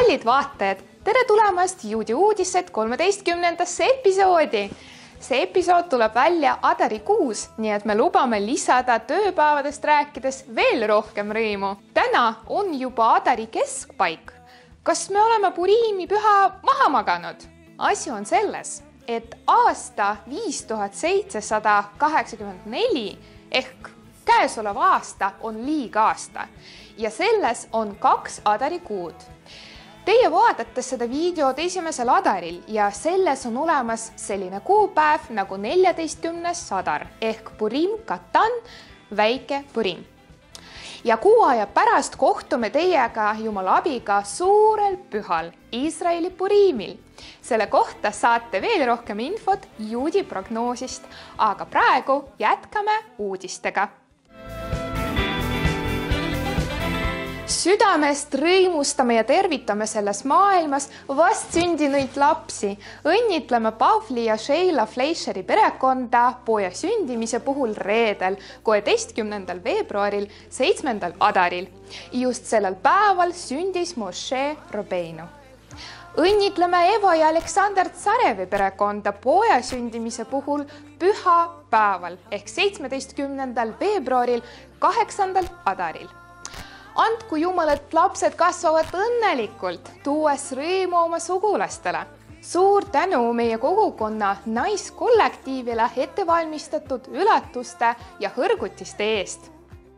Kallid vaatajad, tere tulemast Juudi uudised 13. episoodi. See episood tuleb välja adarikuus, nii et me lubame lisada tööpäevadest rääkides veel rohkem rõimu. Täna on juba adari keskpaik. Kas me oleme Puriimi püha maha maganud? Asi on selles, et aasta 5784 ehk käesolev aasta on liigaasta ja selles on 2 adarikuud. Teie vaatate seda videod esimesel adaril ja selles on olemas selline kuupäev nagu 14. adar ehk Purim Katan, väike Purim. Ja kuu aja pärast kohtume teiega Jumala abiga suurel pühal Iisraeli Purimil. Selle kohta saate veel rohkem infot Juudi prognoosist, aga praegu jätkame uudistega. Südamest rõõmustame ja tervitame selles maailmas vastsündinuid lapsi. Õnnitleme Pavli ja Sheila Fleischeri perekonda poja sündimise puhul reedel, 16. veebruaril, 7. adaril. Just sellel päeval sündis Moshe Rabbeinu. Õnnitleme Evo ja Aleksander Tsarevi perekonda poja sündimise puhul püha päeval ehk 17. veebruaril, 8. adaril. Andku Jumal, et lapsed kasvavad õnnelikult, tuues rõõmu oma sugulastele. Suur tänu meie kogukonna naiskollektiivile ettevalmistatud ülatuste ja hõrgutiste eest.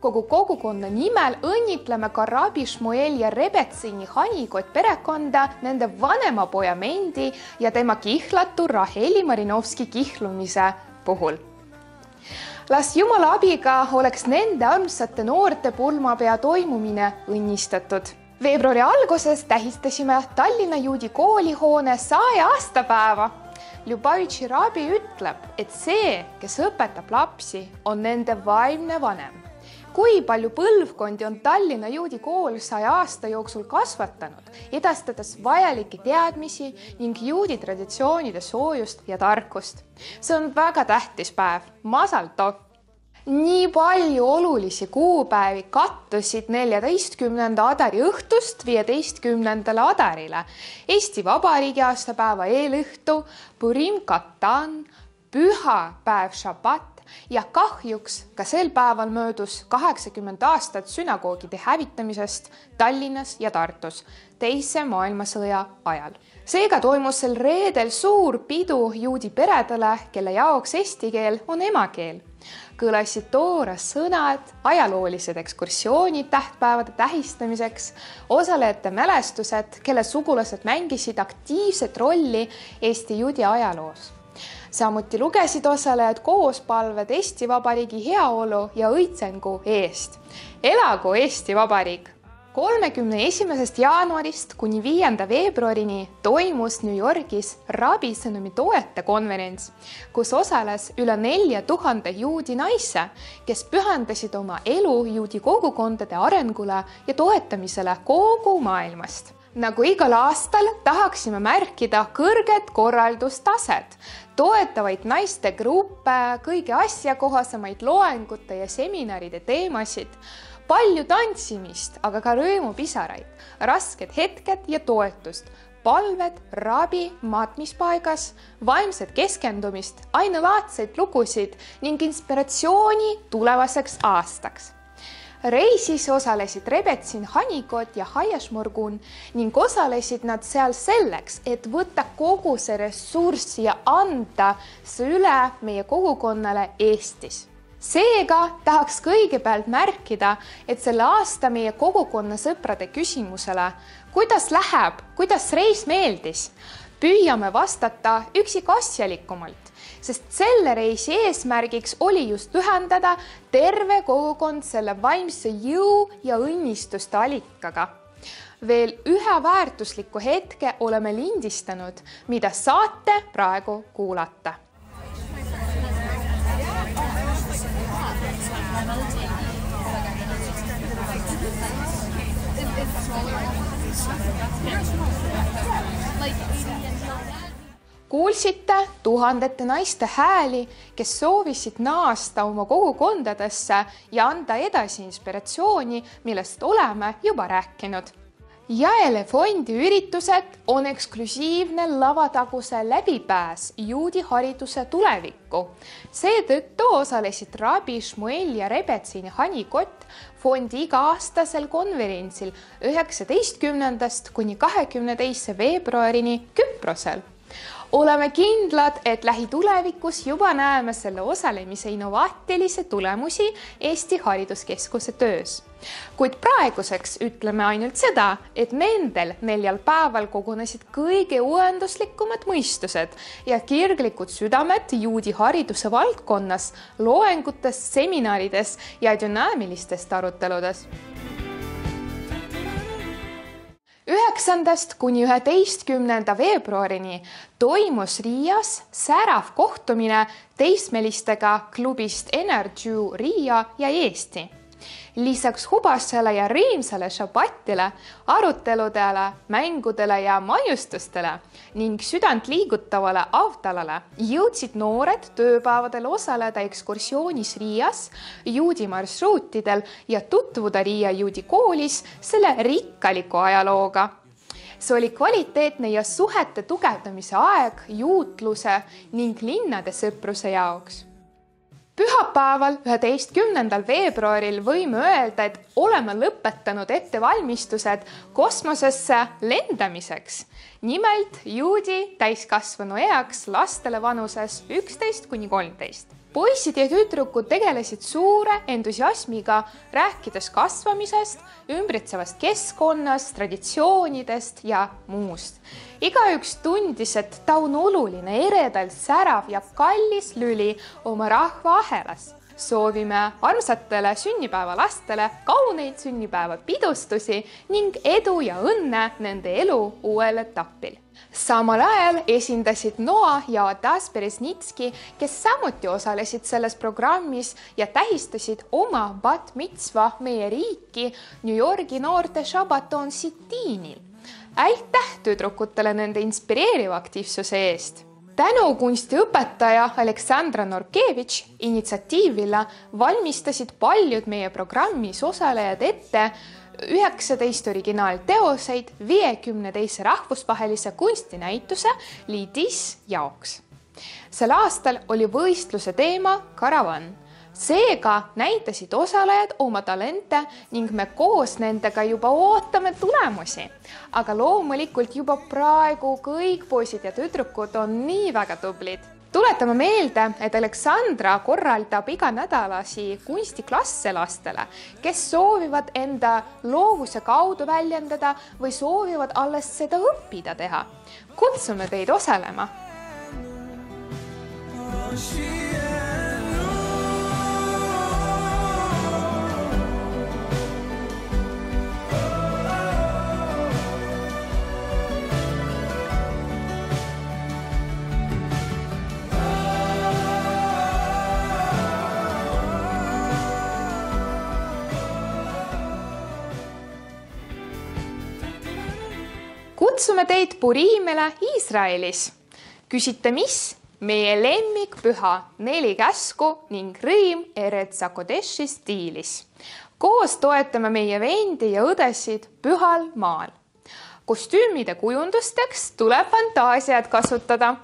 Kogu kogukonna nimel õnnitleme ka Rabbi Shmuel ja Rebetsini Hanikot perekonda nende vanema poja Mendi ja tema kihlatu Raheli Marinovski kihlumise puhul. Las Jumala abiga oleks nende armsate noorte pulmapea toimumine õnnistatud. Veebruari alguses tähistasime Tallinna Juudi koolihoone 100 aastapäeva. Ljubavitši rabi ütleb, et see, kes õpetab lapsi, on nende vaimne vanem. Kui palju põlvkondi on Tallinna Juudi kool 100 aasta jooksul kasvatanud, edastades vajalikke teadmisi ning juudi traditsioonide soojust ja tarkust. See on väga tähtis päev. Mazal tov! Nii palju olulisi kuupäevi kattusid 14. adari õhtust 15. adarile. Eesti Vabariigi aastapäeva eelõhtu, Purim Katan, pühapäev Shabbat ja kahjuks ka sel päeval möödus 80 aastat sünagoogide hävitamisest Tallinnas ja Tartus teise maailmasõja ajal. Seega toimus sel reedel suur pidu juudi peredele, kelle jaoks eesti keel on emakeel. Kõlasid tooras sõnad, ajaloolised ekskursioonid tähtpäevade tähistamiseks, osalejate mälestused, kelle sugulased mängisid aktiivset rolli Eesti juudi ajaloos. Samuti lugesid osalejad koospalved Eesti Vabariigi heaolu ja õitsengu eest. Elagu Eesti Vabariik! 31. jaanuarist kuni 5. veebruarini toimus New Yorgis rabisõnumi toete konverents, kus osales üle 4000 juudi naise, kes pühendasid oma elu juudi kogukondade arengule ja toetamisele kogu maailmast. Nagu igal aastal tahaksime märkida kõrget korraldustaset, toetavaid naiste gruppe, kõige asjakohasemaid loengute ja seminaride teemasid, palju tantsimist, aga ka rõõmupisaraid, rasked hetked ja toetust, palved, rabi, matmispaigas, vaimset keskendumist, ainulaadseid lugusid ning inspiratsiooni tulevaseks aastaks. Reisis osalesid Rebetsin Hanikot ja Hayashmorgun ning osalesid nad seal selleks, et võtta kogu see ressurssi ja anda see üle meie kogukonnale Eestis. Seega tahaks kõigepealt märkida, et selle aasta meie kogukonna sõprade küsimusele, kuidas läheb, kuidas reis meeldis, püüame vastata üksikasjalikumalt, sest selle reisi eesmärgiks oli just ühendada terve kogukond selle vaimse jõu ja õnnistuste allikaga. Veel ühe väärtusliku hetke oleme lindistanud, mida saate praegu kuulata. Kuulsite tuhandete naiste hääli, kes soovisid naasta oma kogukondadesse ja anda edasi inspiratsiooni, millest oleme juba rääkinud. Jaele fondi üritused on eksklusiivne lavataguse läbipääs juudi hariduse tulevikku. Seetõttu osalesid Rabbi Shmuel ja Rebetsin Hani Kott fondi iga-aastasel konverentsil 19. kuni 22. veebruarini Küprosel. Oleme kindlad, et lähitulevikus juba näeme selle osalemise innovaatilise tulemusi Eesti Hariduskeskuse töös. Kuid praeguseks ütleme ainult seda, et nendel 4 päeval kogunesid kõige uuenduslikumad mõistused ja kirglikud südamed juudi hariduse valdkonnas, loengutes, seminarides ja dünaamilistest aruteludes. 9. kuni 11. veebruarini toimus Riias särav kohtumine teismelistega klubist Energy Riia ja Eesti. Lisaks hubasele ja rõõmsale šabatile, aruteludele, mängudele ja maiustustele ning südant liigutavale avtalale jõudsid noored tööpäevadel osaleda ekskursioonis Riias, juudi marsruutidel ja tutvuda Riia juudi koolis selle rikkaliku ajalooga. See oli kvaliteetne ja suhete tugevdamise aeg juutluse ning linnade sõpruse jaoks. Pühapäeval 11. veebruaril võime öelda, et oleme lõpetanud ettevalmistused kosmosesse lendamiseks. Nimelt juudi täiskasvanu eaks lastele vanuses 11 kuni 13. Poisid ja tüdrukud tegelesid suure entusiasmiga, rääkides kasvamisest, ümbritsevast keskkonnast, traditsioonidest ja muust. Igaüks tundis, et ta on oluline, eredalt särav ja kallis lüli oma rahva ahelas. Soovime armsatele sünnipäevalastele kauneid sünnipäevapidustusi ning edu ja õnne nende elu uuel etapil. Samal ajal esindasid Noa ja Odas Beresnitski, kes samuti osalesid selles programmis ja tähistasid oma bat mitzva meie riiki New Yorgi noorte Shabbaton Sitiinil. Aitäh tüdrukutele nende inspireeriva aktiivsuse eest! Tänu kunstiõpetaja Aleksandra Norkevitš initsiatiivile valmistasid paljud meie programmis osalejad ette 19 originaalteoseid 52 rahvusvahelise kunstinäituse Lidis jaoks. Sel aastal oli võistluse teema Karavan. Seega näitasid osalejad oma talente ning me koos nendega juba ootame tulemusi. Aga loomulikult juba praegu kõik poisid ja tüdrukud on nii väga tublid. Tuletame meelde, et Aleksandra korraldab iganädalasi kunstiklasse lastele, kes soovivad enda loovuse kaudu väljendada või soovivad alles seda õppida teha. Kutsume teid osalema! Kutsume teid Purimile Iisraelis. Küsite, mis? Meie lemmikpüha 4 käsku ning rõõm Eretz HaKodeshi stiilis. Koos toetame meie vendi ja õdesid pühal maal. Kostüümide kujundusteks tuleb fantaasiat kasutada.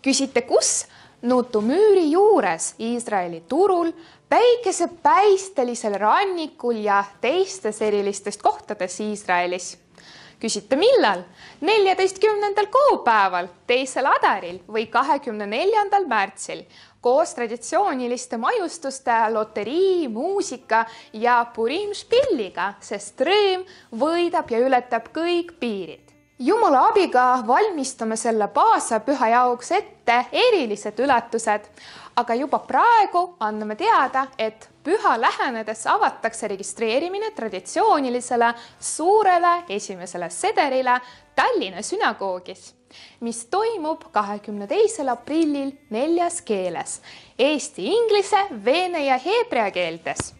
Küsite, kus? Nutu müüri juures Iisraeli turul, päikesepäistelisel rannikul ja teistes erilistest kohtades Iisraelis. Küsite, millal? 14. kuupäeval, 2. adaril või 24. märtsil koos traditsiooniliste maiustuste, loterii, muusika ja Purim špilliga, sest rõõm võidab ja ületab kõik piirid. Jumala abiga valmistame selle paasapüha jaoks ette erilised üllatused, aga juba praegu anname teada, et püha lähenedes avatakse registreerimine traditsioonilisele suurele esimesele sederile Tallinna sünagoogis, mis toimub 22. aprillil 4 keeles – eesti, inglise, veene ja heebrea keeltes.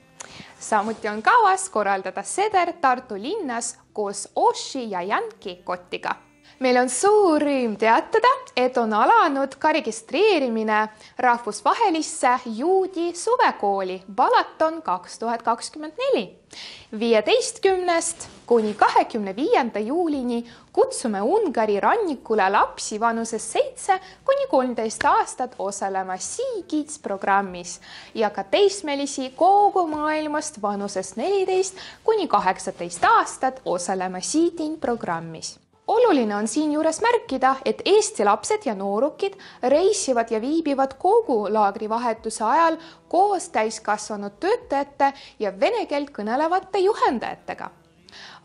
Samuti on kavas korraldada seder Tartu linnas koos Oshi ja Janki Kottiga. Meil on suur rõõm teatada, et on alanud ka registreerimine rahvusvahelisse juudi suvekooli Balaton 2024. 15. kuni 25. juulini kutsume Ungari rannikule lapsi vanuses 7 kuni 13 aastat osalema Sea Kids programmis ja ka teismelisi kogu maailmast vanuses 14 kuni 18 aastat osalema Sea Teen programmis. Oluline on siinjuures märkida, et Eesti lapsed ja noorukid reisivad ja viibivad kogu laagrivahetuse ajal koos täiskasvanud töötajate ja vene keelt kõnelevate juhendajatega.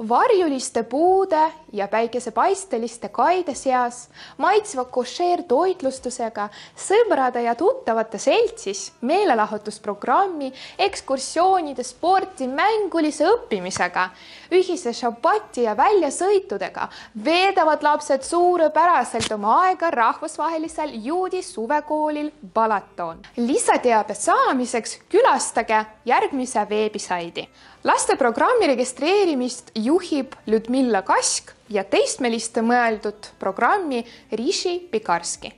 Varjuliste puude ja päikesepaisteliste kaide seas, maitsva košeer toitlustusega, sõbrade ja tuttavate seltsis, meelelahutusprogrammi, ekskursioonide, sporti, mängulise õppimisega, ühise šabati ja väljasõitudega veedavad lapsed suurepäraselt oma aega rahvusvahelisel juudi suvekoolil Balaton. Lisateabe saamiseks külastage järgmise veebisaidi. Lasteprogrammi registreerimist juhib Ludmilla Kask ja teistmeliste mõeldud programmi Rishi Pikarski.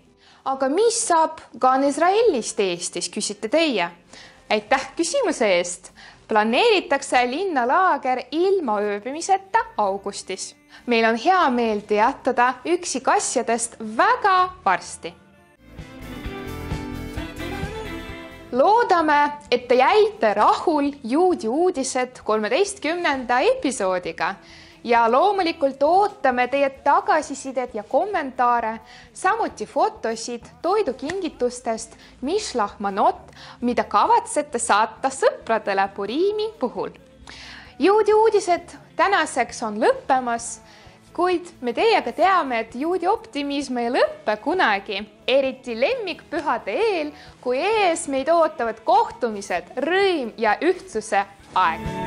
Aga mis saab Gan Izraelist Eestis, küsite teie? Aitäh küsimuse eest! Planeeritakse linnalaager ilma ööbimiseta augustis. Meil on hea meel teatada üksikasjadest väga varsti. Loodame, et te jäite rahul juudi uudised 13. episoodiga ja loomulikult ootame teie tagasisidet ja kommentaare, samuti fotosid toidukingitustest Mishloach Manot, mida kavatsete saata sõpradele Puriimi puhul. Juudi uudised tänaseks on lõppemas, kuid me teiega teame, et juudi optimism ei lõppe kunagi, eriti lemmikpühade eel, kui ees meid ootavad kohtumised, rõõm ja ühtsuse aeg.